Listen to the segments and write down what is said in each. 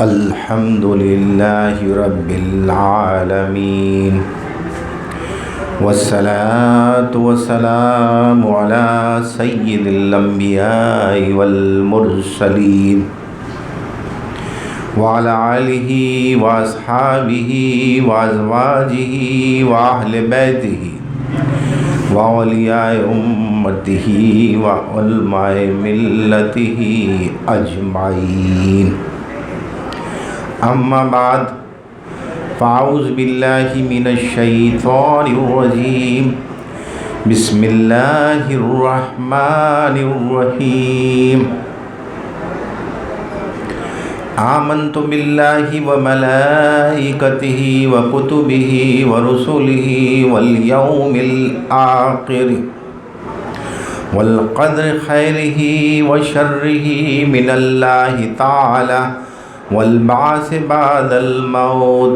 الحمد للہ رب العالمین والصلاة والسلام علی سید الانبیاء والمرسلین وعلی آلہ واصحابہ وازواجہ واہل بیتہ واولیاء امتہ وعلماء ملتہ اجمعین. اما بعد فاعوذ باللہ من الشیطان الرجیم. بسم اللہ الرحمن الرحیم. آمنت باللہ وملائکتہ وکتبہ ورسلہ والیوم الآخر والقدر خیرہ وشرہ من اللہ تعالی والبعث بعد الموت.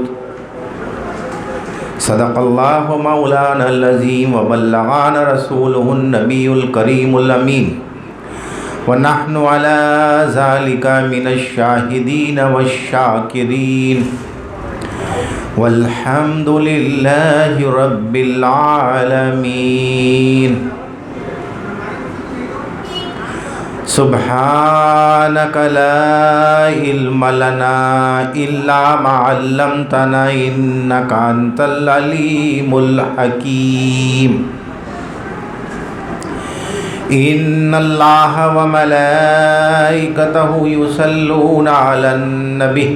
صدق اللہ مولانا العظیم وبلغنا رسولہ النبی الکریم الامین ونحن علی ذلک من الشاہدین والشاکرین والحمد للہ رب العالمین. سبحانک لا علم لنا الا ما علمتنا انک انت العلیم الحکیم. ان اللہ وملائکتہ یصلون علی النبی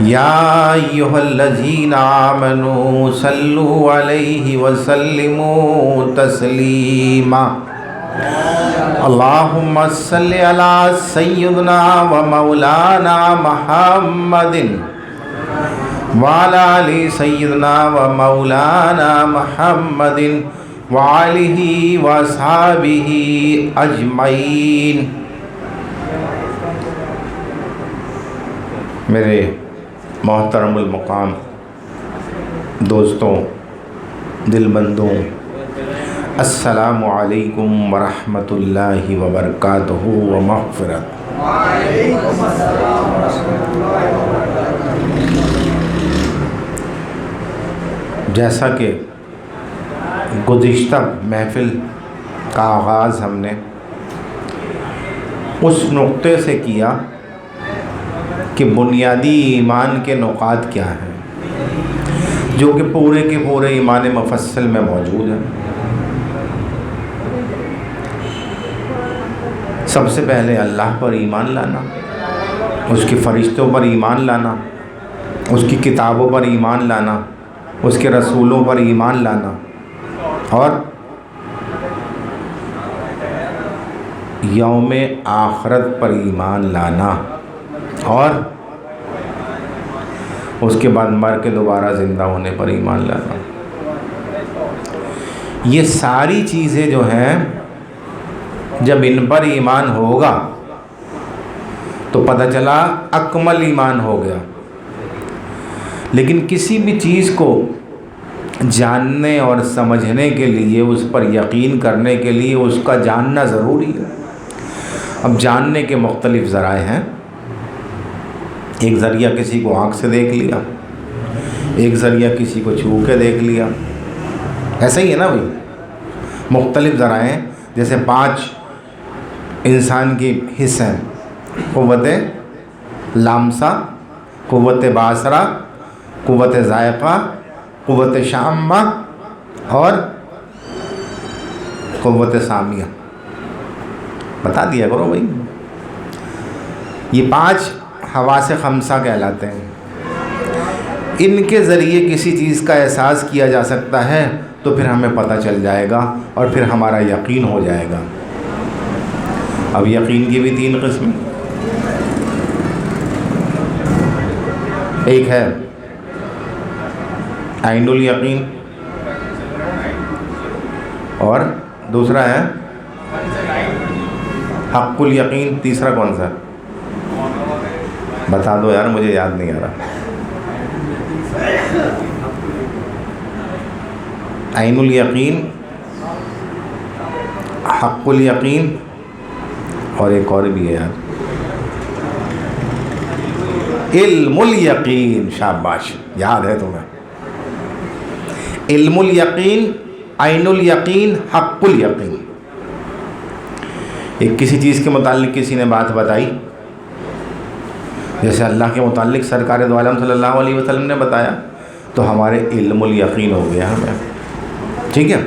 یا ایھا الذین آمنوا صلوا علیہ وسلموا تسلیما. اللہم صلی علی سیدنا و مولانا محمد وعلی آل سیدنا و مولانا محمد وآلہ واصحابہ اجمعین. میرے محترم المقام دوستوں، دل بندوں، السلام علیکم ورحمۃ اللہ وبرکاتہ و مغفرت. وعلیکم السلام ورحمۃ اللہ وبرکاتہ. جیسا کہ گزشتہ محفل کا آغاز ہم نے اس نقطے سے کیا کہ بنیادی ایمان کے نقاط کیا ہیں جو کہ پورے کے پورے ایمان مفصل میں موجود ہیں. سب سے پہلے اللہ پر ایمان لانا، اس کے فرشتوں پر ایمان لانا، اس کی کتابوں پر ایمان لانا، اس کے رسولوں پر ایمان لانا، اور یوم آخرت پر ایمان لانا، اور اس کے بعد مر کے دوبارہ زندہ ہونے پر ایمان لانا. یہ ساری چیزیں جو ہیں جب ان پر ایمان ہوگا تو پتہ چلا اکمل ایمان ہو گیا. لیکن کسی بھی چیز کو جاننے اور سمجھنے کے لیے، اس پر یقین کرنے کے لیے اس کا جاننا ضروری ہے. اب جاننے کے مختلف ذرائع ہیں. ایک ذریعہ کسی کو آنکھ سے دیکھ لیا، ایک ذریعہ کسی کو چھو کے دیکھ لیا. ایسا ہی ہے نا بھائی، مختلف ذرائع ہیں. جیسے 5 انسان کی حص ہیں: قوت لامسہ، قوت باصرہ، قوت ذائقہ، قوت شامہ اور قوت سامیہ. بتا دیا کرو بھائی. یہ 5 حواس خمسہ کہلاتے ہیں. ان کے ذریعے کسی چیز کا احساس کیا جا سکتا ہے تو پھر ہمیں پتہ چل جائے گا اور پھر ہمارا یقین ہو جائے گا. اب یقین کی بھی 3 قسمیں. ایک ہے عین الیقین، اور دوسرا ہے حق الیقین. تیسرا کون سا؟ بتا دو یار، مجھے یاد نہیں آ رہا. عین الیقین، حق الیقین، اور ایک اور بھی ہے یار، علم الیقین، شاباش، یاد ہے تمہیں؟ علم الیقین، عین الیقین، حق الیقین۔ ایک کسی چیز کے متعلق کسی نے بات بتائی، جیسے اللہ کے متعلق سرکار دو عالم صلی اللہ علیہ وسلم نے بتایا، تو ہمارے علم الیقین ہو گیا ہمیں، ٹھیک ہے؟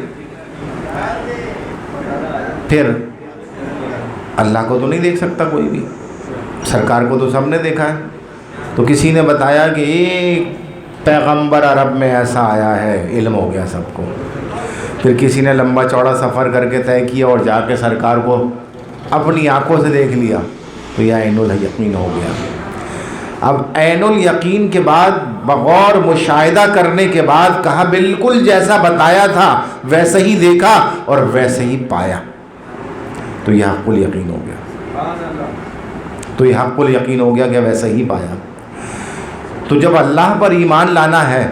پھر اللہ کو تو نہیں دیکھ سکتا کوئی بھی، سرکار کو تو سب نے دیکھا ہے، تو کسی نے بتایا کہ ایک پیغمبر عرب میں ایسا آیا ہے، علم ہو گیا سب کو۔ پھر کسی نے لمبا چوڑا سفر کر کے طے کیا اور جا کے سرکار کو اپنی آنکھوں سے دیکھ لیا، تو یہ عین الیقین ہو گیا۔ اب عین الیقین کے بعد بغور مشاہدہ کرنے کے بعد کہا بالکل جیسا بتایا تھا ویسے ہی دیکھا اور ویسے ہی پایا، تو یہ حق الیقین ہو گیا، تو یہ حق الیقین ہو گیا کہ ویسے ہی پایا۔ تو جب اللہ پر ایمان لانا ہے،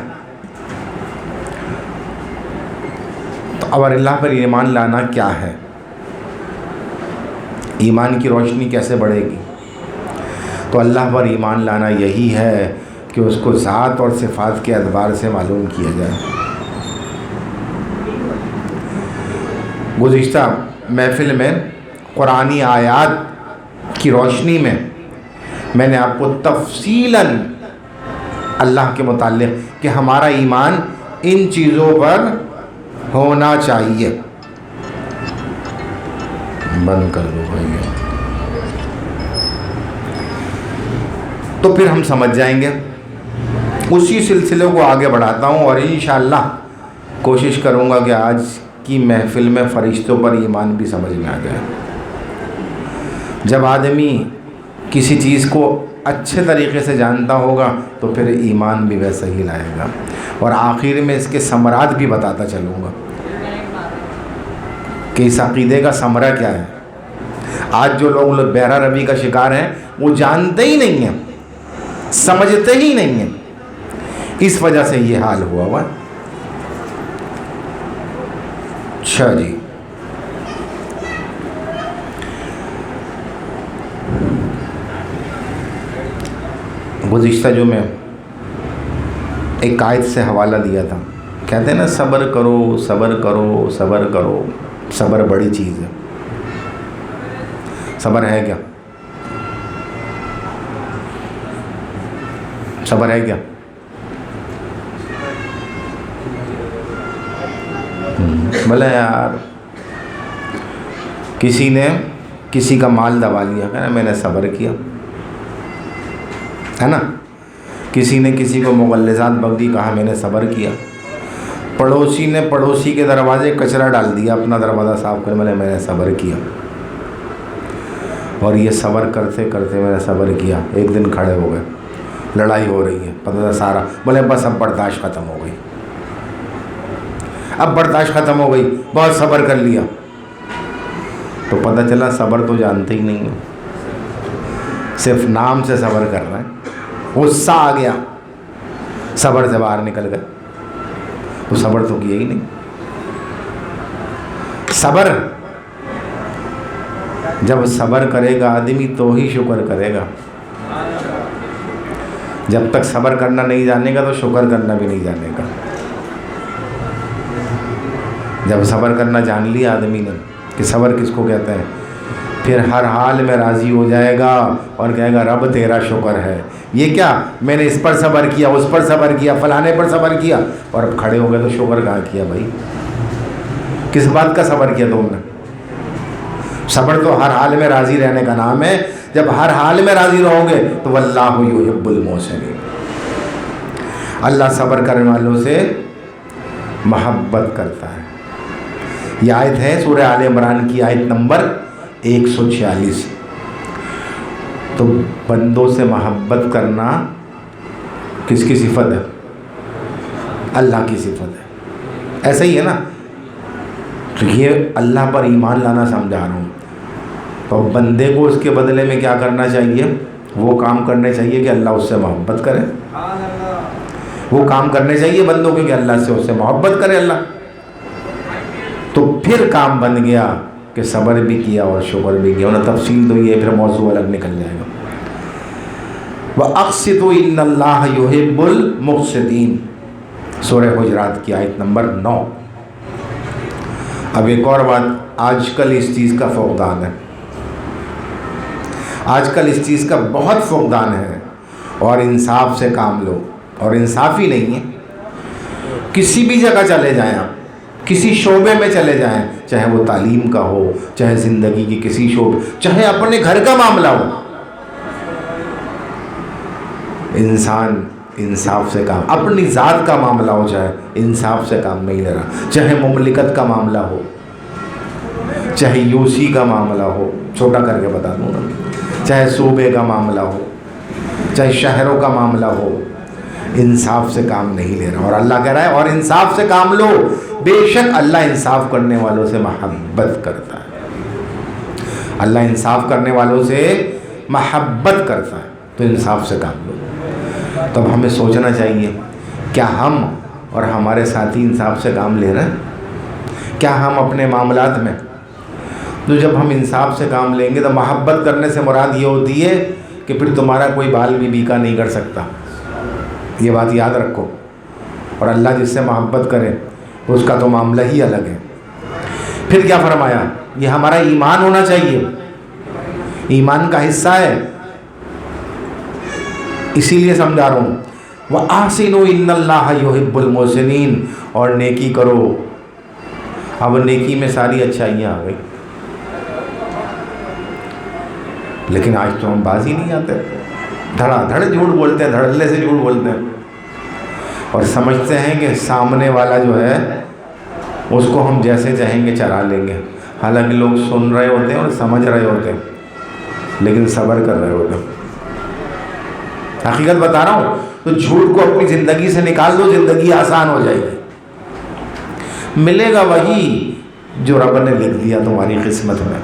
تو اب اللہ پر ایمان لانا کیا ہے؟ ایمان کی روشنی کیسے بڑھے گی؟ تو اللہ پر ایمان لانا یہی ہے کہ اس کو ذات اور صفات کے اعتبار سے معلوم کیا جائے۔ گزشتہ محفل میں قرآنی آیات کی روشنی میں نے آپ کو تفصیلاً اللہ کے متعلق کہ ہمارا ایمان ان چیزوں پر ہونا چاہیے۔ بند کر دو بھائی، تو پھر ہم سمجھ جائیں گے۔ اسی سلسلے کو آگے بڑھاتا ہوں اور انشاءاللہ کوشش کروں گا کہ آج کی محفل میں فرشتوں پر ایمان بھی سمجھ میں آ جائے۔ جب آدمی کسی چیز کو اچھے طریقے سے جانتا ہوگا تو پھر ایمان بھی ویسا ہی لائے گا، اور آخر میں اس کے ثمرات بھی بتاتا چلوں گا کہ اس عقیدے کا ثمرہ کیا ہے۔ آج جو لوگ بہرہ روی کا شکار ہیں وہ جانتے ہی نہیں ہیں، سمجھتے ہی نہیں ہیں، اس وجہ سے یہ حال ہوا۔ اچھا جی، گزشتہ جو میں ایک آیت سے حوالہ دیا تھا، کہتے ہیں نا صبر کرو صبر کرو صبر کرو، صبر بڑی چیز ہے۔ صبر ہے کیا؟ صبر ہے کیا؟ بھلا یار کسی نے کسی کا مال دبا لیا، کہنا میں نے صبر کیا، ہے نا؟ کسی نے کسی کو مغلظات بک دی، کہا میں نے صبر کیا۔ پڑوسی نے پڑوسی کے دروازے کچرا ڈال دیا، اپنا دروازہ صاف کر، میں نے صبر کیا۔ اور یہ صبر کرتے کرتے میں نے صبر کیا، ایک دن کھڑے ہو گئے، لڑائی ہو رہی ہے، پتہ تھا سارا، بولے بس اب برداشت ختم ہو گئی، اب برداشت ختم ہو گئی، بہت صبر کر لیا، تو پتہ چلا صبر تو جانتے ہی نہیں ہیں، صرف نام سے صبر کر رہے ہیں۔ غصہ آ گیا، صبر سے باہر نکل گئے، تو صبر تو کیا ہی نہیں۔ صبر، جب صبر کرے گا آدمی تو ہی شکر کرے گا، جب تک صبر کرنا نہیں جانے گا تو شکر کرنا بھی نہیں جانے گا۔ جب صبر کرنا جان لیا آدمی نے کہ صبر کس کو کہتے ہیں، پھر ہر حال میں راضی ہو جائے گا اور کہے گا رب تیرا شکر ہے، یہ کیا میں نے اس پر صبر کیا، اس پر صبر کیا، فلانے پر صبر کیا، اور اب کھڑے ہو گئے تو شکر کہاں کیا بھائی؟ کس بات کا صبر کیا تم نے؟ صبر تو ہر حال میں راضی رہنے کا نام ہے۔ جب ہر حال میں راضی رہو گے تو واللہ یحب المحسنین، اللہ صبر کرنے والوں سے محبت کرتا ہے۔ یہ آیت ہے سورہ آل عمران کی آیت نمبر 146۔ تو بندوں سے محبت کرنا کس کی صفت ہے؟ اللہ کی صفت ہے، ایسا ہی ہے نا؟ تو یہ اللہ پر ایمان لانا سمجھا رہا ہوں، تو بندے کو اس کے بدلے میں کیا کرنا چاہیے؟ وہ کام کرنے چاہیے کہ اللہ اس سے محبت کرے، وہ کام کرنے چاہیے بندوں کے کہ اللہ سے اس سے محبت کرے اللہ، تو پھر کام بن گیا کہ صبر بھی کیا اور شکر بھی کیا۔ انہیں تفصیل تو یہ پھر موضوع الگ نکل جائے گا، وَأَقْسِطُوا إِنَّ اللَّهَ يُحِبُّ الْمُقْسِطِينَ، سورہ حجرات کی آیت نمبر 9۔ اب ایک اور بات، آج کل اس چیز کا فقدان ہے، آج کل اس چیز کا بہت فقدان ہے، اور انصاف سے کام لو، اور انصاف ہی نہیں ہے۔ کسی بھی جگہ چلے جائیں آپ، کسی شعبے میں چلے جائیں، چاہے وہ تعلیم کا ہو، چاہے زندگی کی کسی شعبے، چاہے اپنے گھر کا معاملہ ہو، انسان انصاف سے کام، اپنی ذات کا معاملہ ہو چاہے انصاف سے کام نہیں لے رہا، چاہے مملکت کا معاملہ ہو، چاہے یوسی کا معاملہ ہو، چھوٹا کر کے بتا دوں نا، چاہے صوبے کا معاملہ ہو، چاہے شہروں کا معاملہ ہو، انصاف سے کام نہیں لے رہا۔ اور اللہ کہہ رہا ہے اور انصاف سے کام لو، بے شک اللہ انصاف کرنے والوں سے محبت کرتا ہے، اللہ انصاف کرنے والوں سے محبت کرتا ہے، تو انصاف سے کام لو۔ تو اب ہمیں سوچنا چاہیے، کیا ہم اور ہمارے ساتھی انصاف سے کام لے رہے ہیں؟ کیا ہم اپنے معاملات میں، تو جب ہم انصاف سے کام لیں گے تو محبت کرنے سے مراد یہ ہوتی ہے کہ پھر تمہارا کوئی بال بھی بیکا نہیں کر سکتا، یہ بات یاد رکھو۔ اور اللہ جس سے محبت کرے اس کا تو معاملہ ہی الگ ہے۔ پھر کیا فرمایا؟ یہ ہمارا ایمان ہونا چاہیے، ایمان کا حصہ ہے، اسی لیے سمجھا رہا ہوں۔ وَأَحْسِنُوا إِنَّ اللَّهَ يُحِبُّ الْمُحْسِنِينَ، اور نیکی کرو۔ اب نیکی میں ساری اچھائیاں آ گئی، لیکن آج تو ہم باز ہی نہیں آتے، دھڑا دھڑ جھوٹ بولتے ہیں، دھڑلے سے جھوٹ بولتے ہیں، اور سمجھتے ہیں کہ سامنے والا جو ہے اس کو ہم جیسے چاہیں گے چرا لیں گے، حالانکہ لوگ سن رہے ہوتے ہیں اور سمجھ رہے ہوتے ہیں، لیکن صبر کر رہے ہوتے ہیں۔ حقیقت بتا رہا ہوں، تو جھوٹ کو اپنی زندگی سے نکال دو، زندگی آسان ہو جائے گی، ملے گا وہی جو رب نے لکھ دیا تمہاری قسمت میں،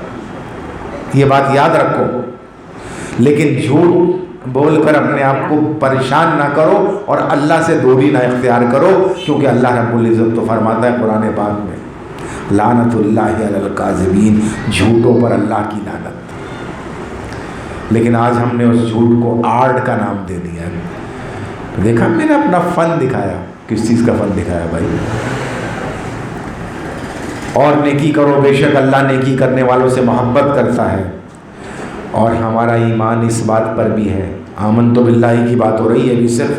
یہ بات یاد رکھو۔ لیکن جھوٹ بول کر اپنے آپ کو پریشان نہ کرو اور اللہ سے دوری نہ اختیار کرو، کیونکہ اللہ رب العزت تو فرماتا ہے قرآن پاک میں، لعنت اللہ علی الکاذبین، جھوٹوں پر اللہ کی لعنت۔ لیکن آج ہم نے اس جھوٹ کو آرٹ کا نام دے دیا ہے۔ دیکھا میں نے اپنا فن دکھایا، کس چیز کا فن دکھایا بھائی؟ اور نیکی کرو، بے شک اللہ نیکی کرنے والوں سے محبت کرتا ہے۔ اور ہمارا ایمان اس بات پر بھی ہے، آمنت باللہ کی بات ہو رہی ہے ابھی، صرف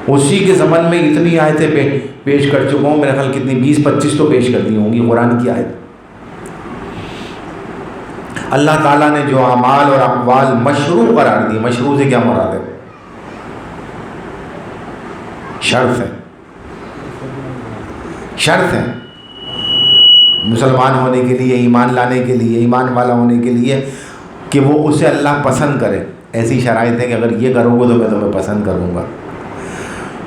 اسی کے زمن میں اتنی آیتیں پیش کر چکا ہوں، میرے خیال کتنی 20-25 تو پیش کر دی ہوں گی قرآن کی آیت۔ اللہ تعالیٰ نے جو اعمال اور اقوال مشروع قرار دی، مشروع سے کیا مراد ہے؟ شرط ہے، شرط ہے مسلمان ہونے کے لیے، ایمان لانے کے لیے، ایمان والا ہونے کے لیے، کہ وہ اسے اللہ پسند کرے۔ ایسی شرائط ہے کہ اگر یہ کرو گے تو میں تمہیں پسند کروں گا،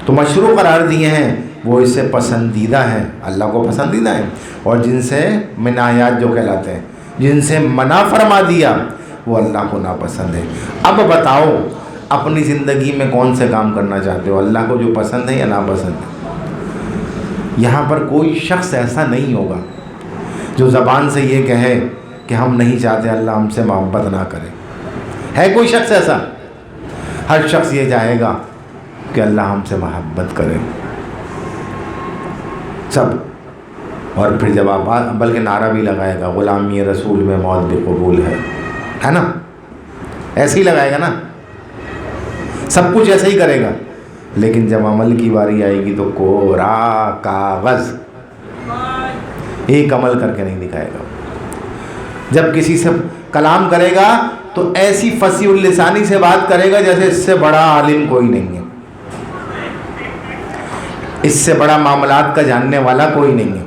تو مشروع قرار دیے ہیں، وہ اس سے پسندیدہ ہیں، اللہ کو پسندیدہ ہیں، اور جن سے منایات جو کہلاتے ہیں، جن سے منع فرما دیا، وہ اللہ کو ناپسند ہے۔ اب بتاؤ اپنی زندگی میں کون سے کام کرنا چاہتے ہو، اللہ کو جو پسند ہے یا ناپسند ہے؟ یہاں پر کوئی شخص ایسا نہیں ہوگا جو زبان سے یہ کہے کہ ہم نہیں چاہتے اللہ ہم سے محبت نہ کرے۔ ہے کوئی شخص ایسا؟ ہر شخص یہ چاہے گا کہ اللہ ہم سے محبت کرے، سب۔ اور پھر جب آپ بلکہ نعرہ بھی لگائے گا، غلامی رسول میں موت بھی قبول ہے نا؟ ایسے ہی لگائے گا نا، سب کچھ ایسے ہی کرے گا، لیکن جب عمل کی باری آئے گی تو کوڑا کاغذ، ایک عمل کر کے نہیں دکھائے گا۔ جب کسی سے کلام کرے گا تو ایسی فصیح اللسانی سے بات کرے گا جیسے اس سے بڑا عالم کوئی نہیں ہے، اس سے بڑا معاملات کا جاننے والا کوئی نہیں ہے،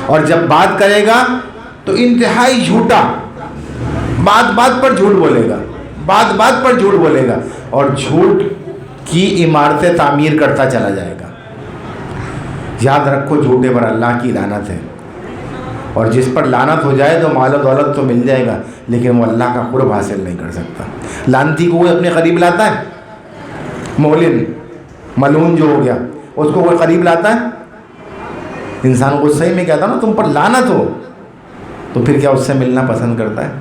اور جب بات کرے گا تو انتہائی جھوٹا، بات بات پر جھوٹ بولے گا، بات بات پر جھوٹ بولے گا، اور جھوٹ کی عمارتیں تعمیر کرتا چلا جائے گا۔ یاد رکھو جھوٹے پر اللہ کی لعنت ہے، اور جس پر لعنت ہو جائے تو مال و دولت تو مل جائے گا، لیکن وہ اللہ کا قرب حاصل نہیں کر سکتا۔ لعنتی کو کوئی اپنے قریب لاتا ہے؟ مولن ملعون جو ہو گیا اس کو کوئی قریب لاتا ہے؟ انسان غصے میں کہتا نا تم پر لعنت ہو، تو پھر کیا اس سے ملنا پسند کرتا ہے؟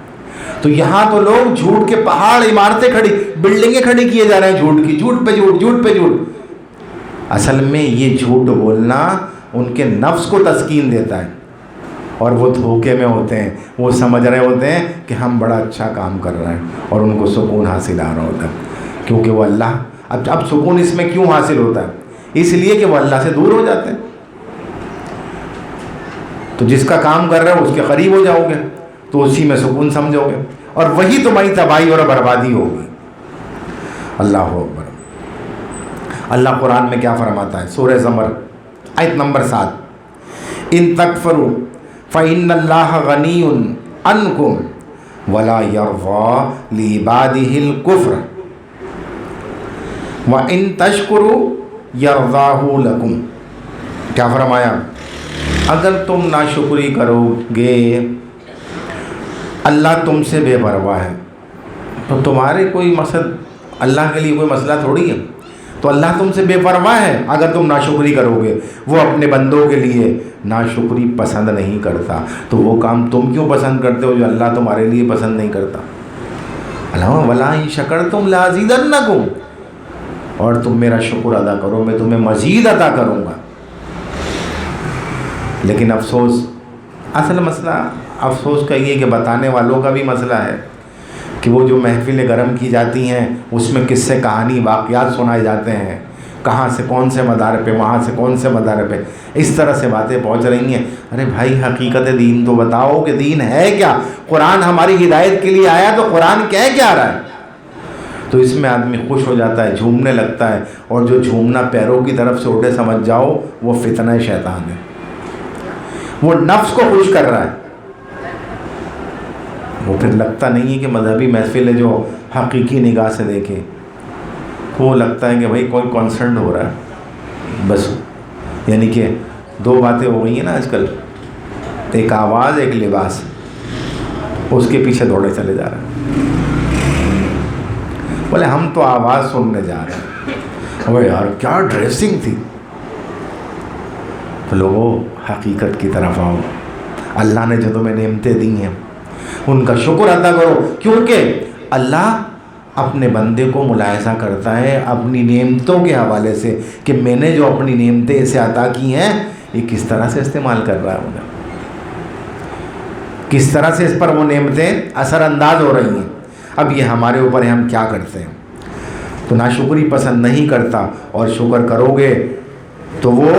تو یہاں تو لوگ جھوٹ کے پہاڑ، عمارتیں کھڑی، بلڈنگیں کھڑی کیے جا رہے ہیں جھوٹ کی، جھوٹ پہ جھوٹ، جھوٹ پہ جھوٹ۔ اصل میں یہ جھوٹ بولنا ان کے نفس کو تسکین دیتا ہے، اور وہ دھوکے میں ہوتے ہیں، وہ سمجھ رہے ہوتے ہیں کہ ہم بڑا اچھا کام کر رہے ہیں، اور ان کو سکون حاصل آ رہا ہوتا ہے، کیونکہ وہ اللہ، اب سکون اس میں کیوں حاصل ہوتا ہے؟ اس لیے کہ وہ اللہ سے دور ہو جاتے ہیں۔ تو جس کا کام کر رہے ہو اس کے قریب ہو جاؤ گے تو اسی میں سکون سمجھو گے، اور وہی تمہاری تباہی اور بربادی ہوگی۔ اللہ اکبر۔ اللہ قرآن میں کیا فرماتا ہے؟ سورہ زمر آیت نمبر 7، ان تکفروا فإن اللہ غنی عنکم ولا یرضی لعبادہ الکفر وإن تشکروا یرضاہ لکم۔ کیا فرمایا؟ اگر تم ناشکری کرو گے، اللہ تم سے بے پرواہ ہے، تو تمہارے کوئی مقصد، اللہ کے لیے کوئی مسئلہ تھوڑی ہے، تو اللہ تم سے بے پرواہ ہے اگر تم ناشکری کرو گے۔ وہ اپنے بندوں کے لیے ناشکری پسند نہیں کرتا، تو وہ کام تم کیوں پسند کرتے ہو جو اللہ تمہارے لیے پسند نہیں کرتا؟ اللہ وَلَا إِن شَكَرْتُمْ لَأَزِيدَنَّكُمْ، اور تم میرا شکر ادا کرو میں تمہیں مزید عطا کروں گا۔ لیکن افسوس، اصل مسئلہ افسوس کا یہ کہ بتانے والوں کا بھی مسئلہ ہے کہ وہ جو محفلیں گرم کی جاتی ہیں اس میں قصے، کہانی، واقعات سنائے جاتے ہیں، کہاں سے کون سے مدار پہ، وہاں سے کون سے مدار پہ، اس طرح سے باتیں پہنچ رہی ہیں۔ ارے بھائی حقیقت دین تو بتاؤ کہ دین ہے کیا؟ قرآن ہماری ہدایت کے لیے آیا تو قرآن کہہ کیا رہا ہے؟ تو اس میں آدمی خوش ہو جاتا ہے، جھومنے لگتا ہے، اور جو جھومنا پیروں کی طرف سے اٹھے سمجھ جاؤ وہ فتنہ شیطان ہے، وہ نفس کو خوش کر رہا ہے۔ وہ پھر لگتا نہیں ہے کہ مذہبی محفل ہے جو حقیقی نگاہ سے دیکھے، وہ لگتا ہے کہ بھائی کوئی کانسرٹ ہو رہا ہے بس، یعنی کہ دو باتیں ہو گئی ہیں نا آج کل، ایک آواز ایک لباس، اس کے پیچھے دوڑے چلے جا رہے ہیں۔ بولے ہم تو آواز سننے جا رہے ہیں، اوہ یار کیا ڈریسنگ تھی۔ تو لوگوں حقیقت کی طرف آؤ، اللہ نے جو تمہیں نعمتیں دی ہیں ان کا شکر ادا کرو، کیونکہ اللہ اپنے بندے کو ملاحظہ کرتا ہے اپنی نعمتوں کے حوالے سے کہ میں نے جو اپنی نعمتیں اسے عطا کی ہیں یہ کس طرح سے استعمال کر رہا ہے انہیں، کس طرح سے اس پر وہ نعمتیں اثر انداز ہو رہی ہیں۔ اب یہ ہمارے اوپر ہے ہم کیا کرتے ہیں۔ تو ناشکری پسند نہیں کرتا، اور شکر کرو گے تو وہ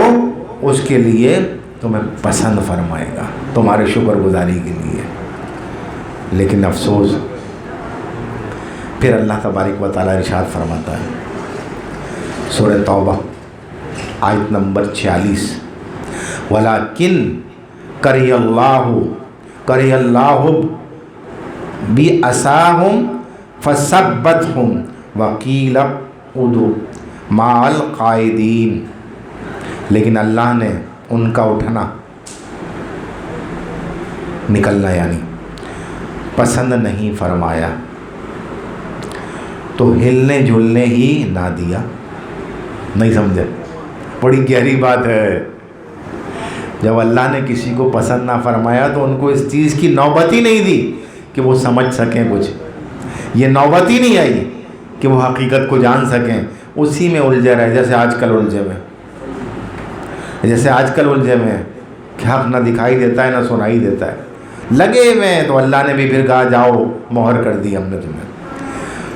اس کے لیے تمہیں پسند فرمائے گا، تمہارے شکر گزاری کے لیے۔ لیکن افسوس، پھر اللہ تبارک و تعالیٰ ارشاد فرماتا ہے سورہ توبہ آیت نمبر 46، وَلَكِنْ کَرِهَ اللَّهُ بِأَسَاهُمْ فَثَبَّتْهُمْ وَقِيلَ اقْعُدُوا مَعَ الْقَاعِدِينَ۔ لیکن اللہ نے ان کا اٹھنا، نکلنا یعنی پسند نہیں فرمایا، تو ہلنے جھلنے ہی نہ دیا۔ نہیں سمجھے؟ بڑی گہری بات ہے۔ جب اللہ نے کسی کو پسند نہ فرمایا تو ان کو اس چیز کی نوبت ہی نہیں دی کہ وہ سمجھ سکیں کچھ، یہ نوبت ہی نہیں آئی کہ وہ حقیقت کو جان سکیں، اسی میں الجھے رہے، جیسے آج کل الجھے میں، جیسے آج کل الجھے میں کہ حق نہ دکھائی دیتا ہے نہ سنائی دیتا ہے، لگے میں تو اللہ نے بھی پھر کہا جاؤ مہر کر دی ہم نے تمہیں،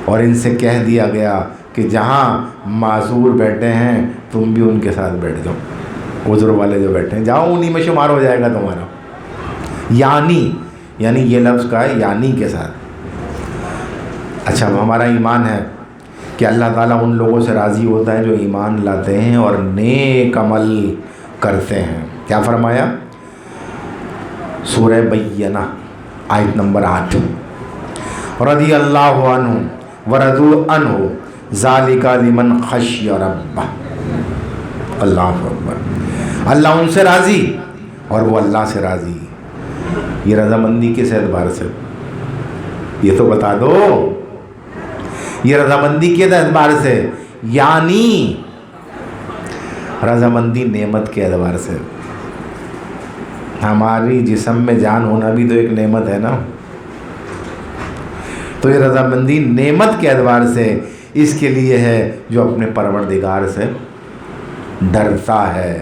اور ان سے کہہ دیا گیا کہ جہاں معذور بیٹھے ہیں تم بھی ان کے ساتھ بیٹھ جاؤ، عذر والے جو بیٹھے ہیں جاؤ انہی میں شمار ہو جائے گا تمہارا، یعنی یہ لفظ کا ہے یعنی کے ساتھ۔ اچھا، ہمارا ایمان ہے کہ اللہ تعالیٰ ان لوگوں سے راضی ہوتا ہے جو ایمان لاتے ہیں اور نیک عمل کرتے ہیں۔ کیا فرمایا؟ سورہ بینہ آیت نمبر 8، رضی اللہ عنہ ورضوا عنہ ذالک لمن خشی ربہ۔ اللہ اکبر، اللہ ان سے راضی اور وہ اللہ سے راضی۔ یہ رضامندی کس اعتبار سے؟ یہ تو بتا دو، یہ رضامندی کس اعتبار سے؟ یعنی رضامندی نعمت کے اعتبار سے۔ ہماری جسم میں جان ہونا بھی تو ایک نعمت ہے نا، تو یہ رضامندی نعمت کے اعتبار سے اس کے لیے ہے جو اپنے پروردگار سے ڈرتا ہے،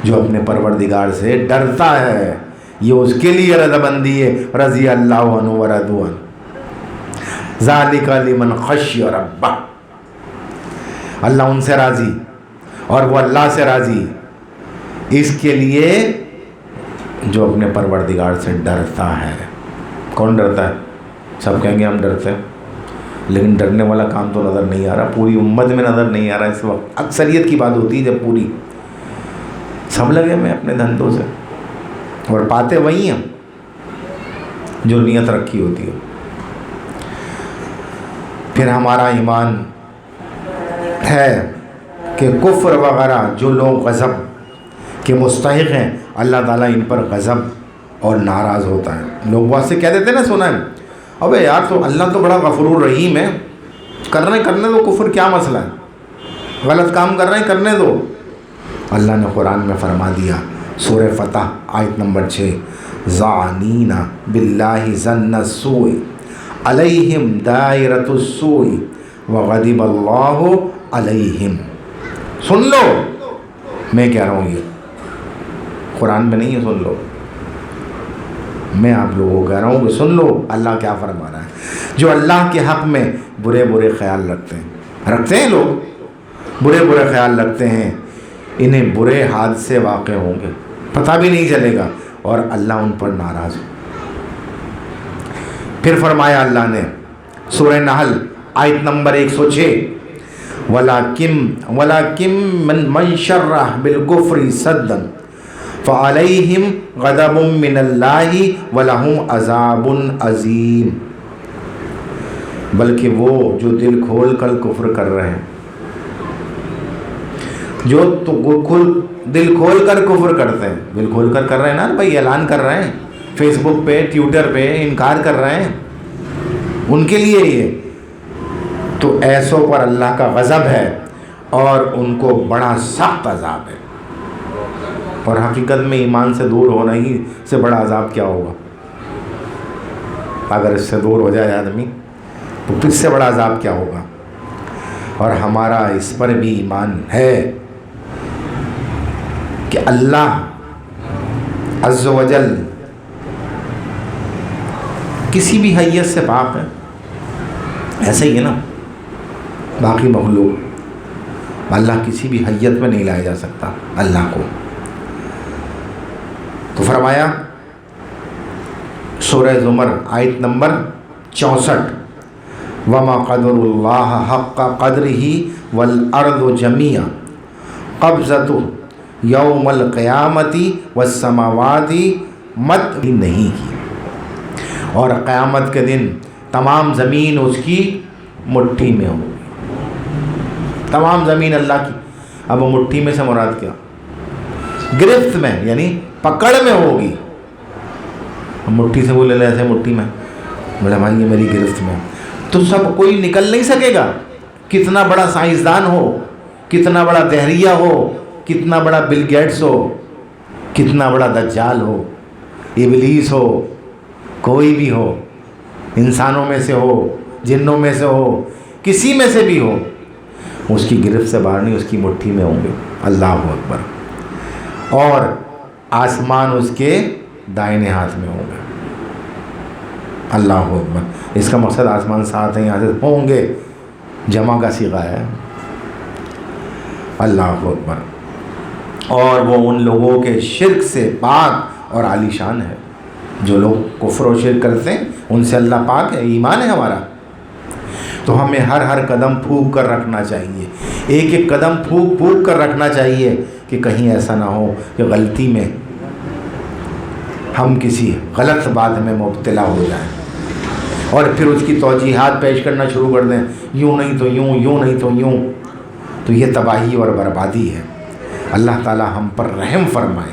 جو اپنے پروردگار سے ڈرتا ہے، یہ اس کے لیے رضامندی ہے۔ رضی اللہ عنہ ورضوا عنہ ذالک لمن خشی ربہ، اللہ ان سے راضی اور وہ اللہ سے راضی اس کے لیے جو اپنے پروردگار سے ڈرتا ہے۔ کون ڈرتا ہے؟ سب کہیں گے ہم ڈرتے ہیں، لیکن ڈرنے والا کام تو نظر نہیں آ رہا، پوری امت میں نظر نہیں آ رہا اس وقت۔ اکثریت کی بات ہوتی ہے جب پوری سب لگے میں اپنے دھندوں سے، اور پاتے وہی ہیں جو نیت رکھی ہوتی ہے۔ پھر ہمارا ایمان ہے کہ کفر وغیرہ جو لوگ غضب کے مستحق ہیں، اللہ تعالیٰ ان پر غضب اور ناراض ہوتا ہے۔ لوگ واسطے کہہ دیتے ہیں نا، سنا ہے، ابے یار تو اللہ تو بڑا غفور الرحیم ہے، کرنے دو کفر، کیا مسئلہ ہے، غلط کام کر رہے ہیں کرنے دو۔ اللہ نے قرآن میں فرما دیا، سورہ فتح آیت نمبر 6، ظانین باللہ ظن السوء علیہم دائرۃ السوء وغضب اللہ علیہم۔ سن لو، میں کہہ رہا ہوں، یہ قرآن میں نہیں ہے، سن لو، میں آپ لوگوں کو کہہ رہا ہوں کہ سن لو اللہ کیا فرما رہا ہے۔ جو اللہ کے حق میں برے خیال رکھتے ہیں لوگ، برے خیال رکھتے ہیں، انہیں برے حادثے واقع ہوں گے، پتہ بھی نہیں چلے گا، اور اللہ ان پر ناراض ہو۔ پھر فرمایا اللہ نے سورہ نحل آیت نمبر 106، وَلَكِن مَّن شَرَّحَ بِالْكُفْرِ صَدًّا فَعَلَيْهِمْ غَضَبٌ مِّنَ اللَّهِ وَلَهُمْ عَذَابٌ عَظِيمٌ۔ بلکہ وہ جو دل کھول کر کفر کر رہے ہیں، جو دل کھول کر کفر کرتے ہیں، دل کھول کر رہے ہیں نا بھائی، اعلان کر رہے ہیں فیس بک پہ، ٹویٹر پہ، انکار کر رہے ہیں، ان کے لیے یہ تو ایسوں پر اللہ کا غضب ہے اور ان کو بڑا سخت عذاب ہے۔ اور حقیقت میں ایمان سے دور ہونا ہی سے بڑا عذاب کیا ہوگا؟ اگر اس سے دور ہو جائے آدمی تو اس سے بڑا عذاب کیا ہوگا؟ اور ہمارا اس پر بھی ایمان ہے کہ اللہ عز و جل کسی بھی حیثیت سے پاک ہے، ایسا ہی ہے نا، باقی مخلوق اللہ کسی بھی حیثیت میں نہیں لایا جا سکتا اللہ کو۔ تو فرمایا سورہ زمر آیت نمبر 64، وَمَا قَدْرُ اللَّهَ حَقَّ قَدْرِهِ وَالْأَرْضُ جَمِيعًا قَبْضَتُهُ یوم القیامتی والسماوات مت بھی نہیں کی، اور قیامت کے دن تمام زمین اس کی مٹھی میں ہوگی، تمام زمین اللہ کی۔ اب وہ مٹھی میں سے مراد کیا؟ گرفت میں، یعنی پکڑ میں ہوگی۔ مٹھی سے بولے ایسے مٹھی میں، بولے بھائی یہ میری گرفت میں، تو سب کوئی نکل نہیں سکے گا، کتنا بڑا سائنسدان ہو، کتنا بڑا دہریہ ہو، کتنا بڑا بل گیٹس ہو، کتنا بڑا دجال ہو، ابلیس ہو، کوئی بھی ہو، انسانوں میں سے ہو، جنوں میں سے ہو، کسی میں سے بھی ہو، اس کی گرفت سے باہر نہیں، اس کی مٹھی میں ہوں گے۔ اللہ اکبر۔ اور آسمان اس کے دائنے ہاتھ میں ہوں گے۔ اللہ اکبر۔ اس کا مقصد آسمان ساتھ ہیں، یہاں سے ہوں گے، جمع کا صیغہ ہے۔ اللہ اکبر۔ اور وہ ان لوگوں کے شرک سے پاک اور عالی شان ہے، جو لوگ کفر و شرک کرتے ہیں ان سے اللہ پاک ہے، ایمان ہے ہمارا۔ تو ہمیں ہر قدم پھونک کر رکھنا چاہیے، ایک ایک قدم پھونک کر رکھنا چاہیے کہ کہیں ایسا نہ ہو کہ غلطی میں ہم کسی غلط بات میں مبتلا ہو جائیں اور پھر اس کی توجیحات پیش کرنا شروع کر دیں، یوں نہیں تو یوں، یوں نہیں تو یوں، تو یہ تباہی اور بربادی ہے۔ اللہ تعالی ہم پر رحم فرمائے۔